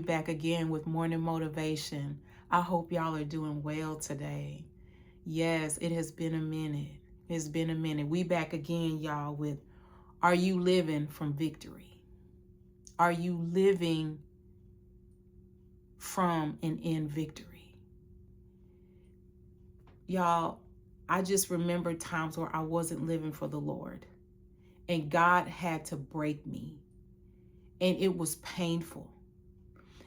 back again with morning motivation. I hope y'all are doing well today. Yes, it has been a minute. It's been a minute. We back again, y'all, with are you living from victory? Are you living from and in victory? Y'all, I just remember times where I wasn't living for the Lord and God had to break me and it was painful.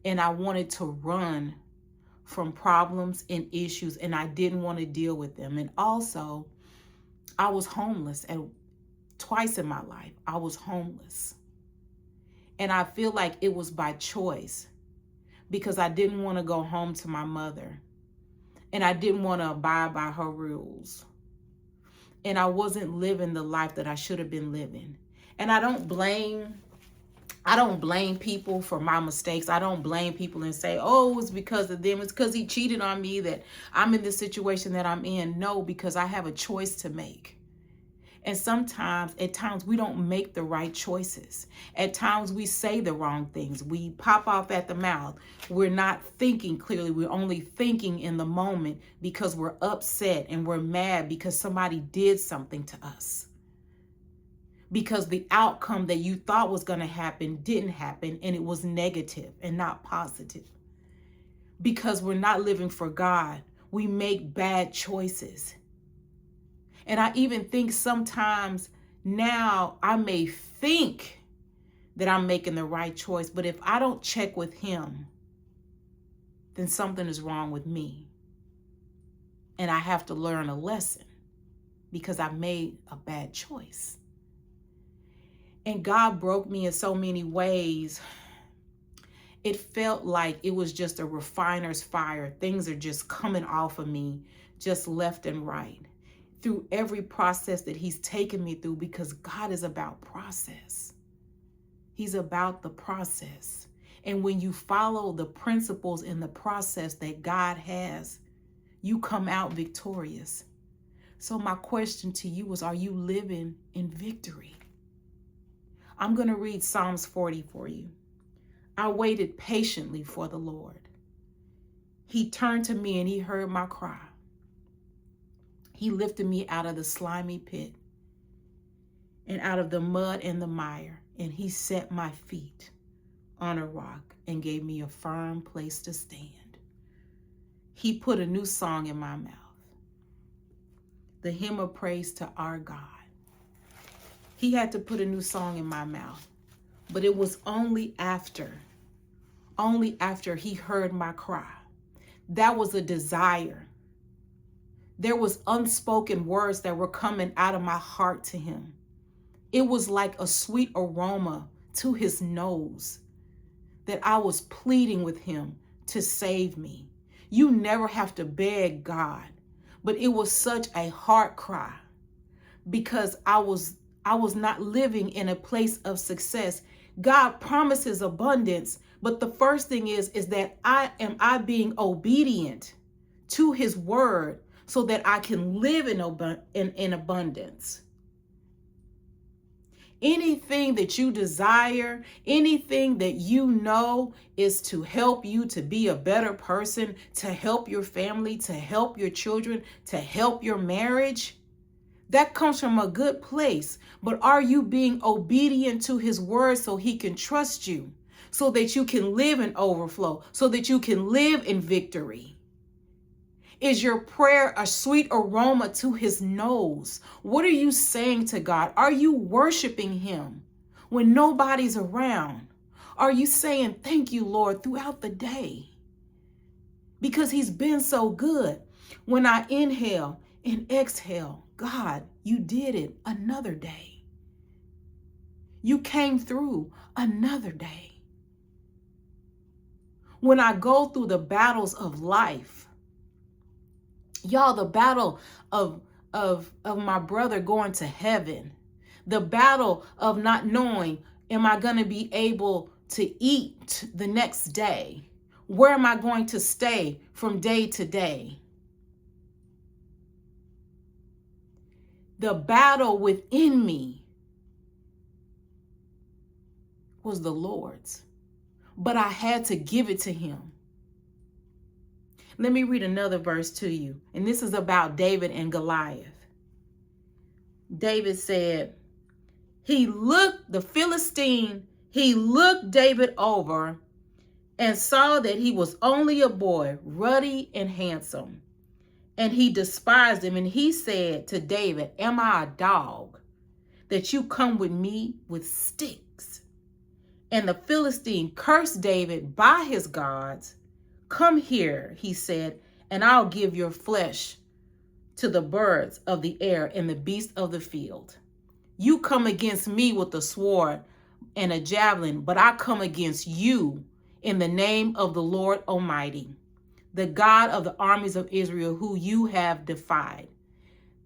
And I wanted to run from problems and issues and I didn't want to deal with them. And also, I was homeless twice in my life. I was homeless. And I feel like it was by choice because I didn't want to go home to my mother and I didn't want to abide by her rules. And I wasn't living the life that I should have been living. And I don't blame people for my mistakes. I don't blame people and say, oh, it's because of them. It's because he cheated on me that I'm in the situation that I'm in. No, because I have a choice to make. And sometimes, at times, we don't make the right choices. At times, we say the wrong things. We pop off at the mouth. We're not thinking clearly. We're only thinking in the moment because we're upset and we're mad because somebody did something to us. Because the outcome that you thought was going to happen didn't happen and it was negative and not positive. Because we're not living for God, we make bad choices. And I even think sometimes now I may think that I'm making the right choice, but if I don't check with Him, then something is wrong with me. And I have to learn a lesson because I made a bad choice. And God broke me in so many ways. It felt like it was just a refiner's fire. Things are just coming off of me, just left and right, through every process that He's taken me through, because God is about process. He's about the process. And when you follow the principles in the process that God has, you come out victorious. So my question to you is, are you living in victory? I'm going to read Psalms 40 for you. I waited patiently for the Lord. He turned to me and He heard my cry. He lifted me out of the slimy pit and out of the mud and the mire, and He set my feet on a rock and gave me a firm place to stand. He put a new song in my mouth, the hymn of praise to our God. He had to put a new song in my mouth, but it was only after He heard my cry. That was a desire. There was unspoken words that were coming out of my heart to Him. It was like a sweet aroma to His nose that I was pleading with Him to save me. You never have to beg God, but it was such a heart cry because I was not living in a place of success. God promises abundance, but the first thing is that I being obedient to His word so that I can live in abundance. Anything that you desire, anything that you know is to help you to be a better person, to help your family, to help your children, to help your marriage, that comes from a good place. But are you being obedient to His word so He can trust you, so that you can live in overflow, so that you can live in victory? Is your prayer a sweet aroma to His nose? What are you saying to God? Are you worshiping Him when nobody's around? Are you saying, thank you, Lord, throughout the day? Because He's been so good. When I inhale and exhale, God, you did it another day. You came through another day. When I go through the battles of life, y'all, the battle of my brother going to heaven, the battle of not knowing, am I going to be able to eat the next day? Where am I going to stay from day to day? The battle within me was the Lord's. but I had to give it to him. Let me read another verse to you. And this is about David and Goliath. David said, the Philistine, he looked David over and saw that he was only a boy, ruddy and handsome. And he despised him. And he said to David, am I a dog that you come with me with sticks? And the Philistine cursed David by his gods. Come here, he said, and I'll give your flesh to the birds of the air and the beasts of the field. You come against me with a sword and a javelin, but I come against you in the name of the Lord Almighty, the God of the armies of Israel, who you have defied.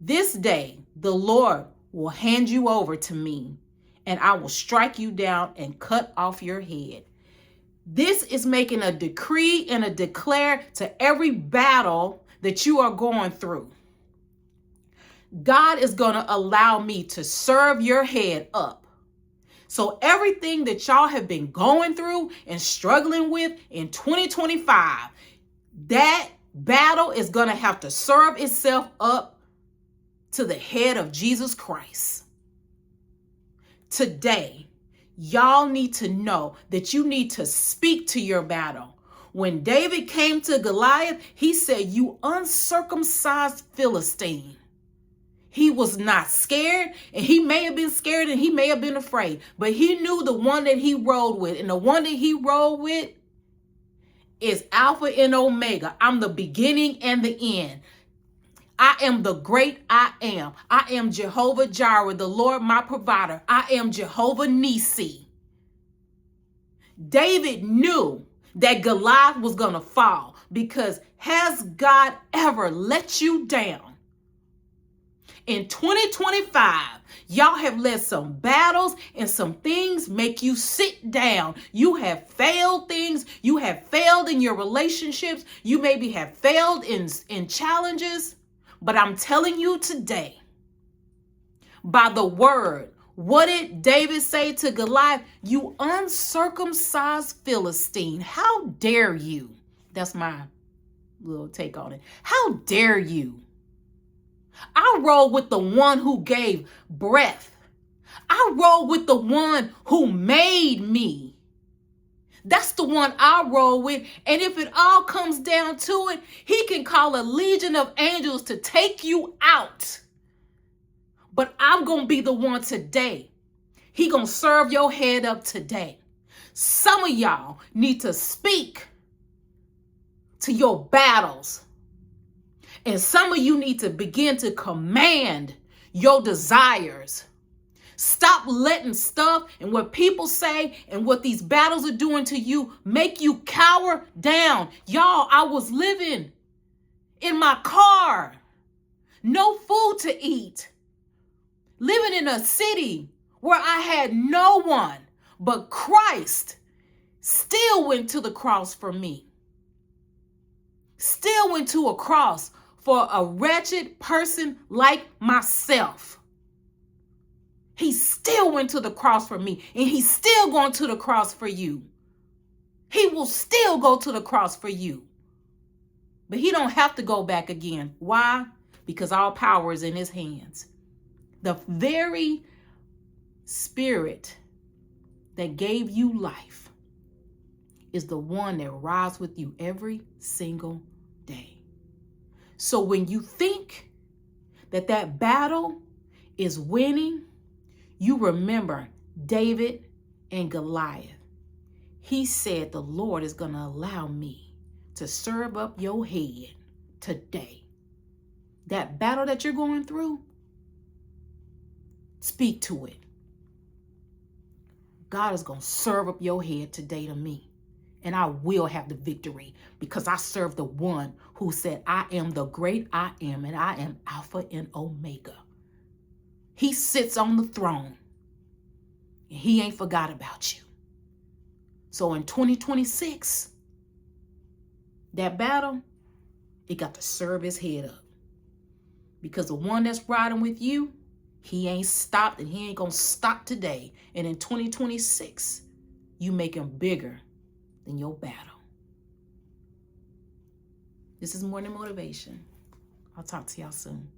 This day the Lord will hand you over to me, and I will strike you down and cut off your head. This is making a decree and a declare to every battle that you are going through. God is going to allow me to serve your head up. So everything that y'all have been going through and struggling with in 2025, that battle is going to have to serve itself up to the head of Jesus Christ. Today, y'all need to know that you need to speak to your battle. When David came to Goliath, he said, you uncircumcised Philistine. He was not scared, and he may have been scared and he may have been afraid, but he knew the one that he rode with, and the one that he rode with is Alpha and Omega. I'm the beginning and the end. I am the great I am. I am Jehovah Jireh, the Lord my provider. I am Jehovah Nisi. David knew that Goliath was going to fall, because has God ever let you down? In 2025, y'all have let some battles and some things make you sit down. You have failed things. You have failed in your relationships. You maybe have failed in challenges. But I'm telling you today, by the word, what did David say to Goliath? You uncircumcised Philistine. How dare you? That's my little take on it. How dare you? I roll with the one who gave breath. I roll with the one who made me. That's the one I roll with. And if it all comes down to it, he can call a legion of angels to take you out. But I'm going to be the one today. He going to serve your head up today. Some of y'all need to speak to your battles. And some of you need to begin to command your desires. Stop letting stuff and what people say and what these battles are doing to you make you cower down. Y'all, I was living in my car, no food to eat, living in a city where I had no one, but Christ still went to the cross for me. Still went to a cross for a wretched person like myself. He still went to the cross for me, and he's still going to the cross for you. He will still go to the cross for you. But he don't have to go back again. Why? Because all power is in his hands. The very spirit that gave you life is the one that rides with you every single day. So when you think that that battle is winning, you remember David and Goliath. He said, the Lord is going to allow me to serve up your head today. That battle that you're going through, speak to it. God is going to serve up your head today to me. And I will have the victory because I serve the one who said, I am the great I am, and I am Alpha and Omega. He sits on the throne, and he ain't forgot about you. So in 2026, that battle, it got to serve his head up. Because the one that's riding with you, he ain't stopped, and he ain't going to stop today. And in 2026, you make him bigger than your battle. This is Morning Motivation. I'll talk to y'all soon.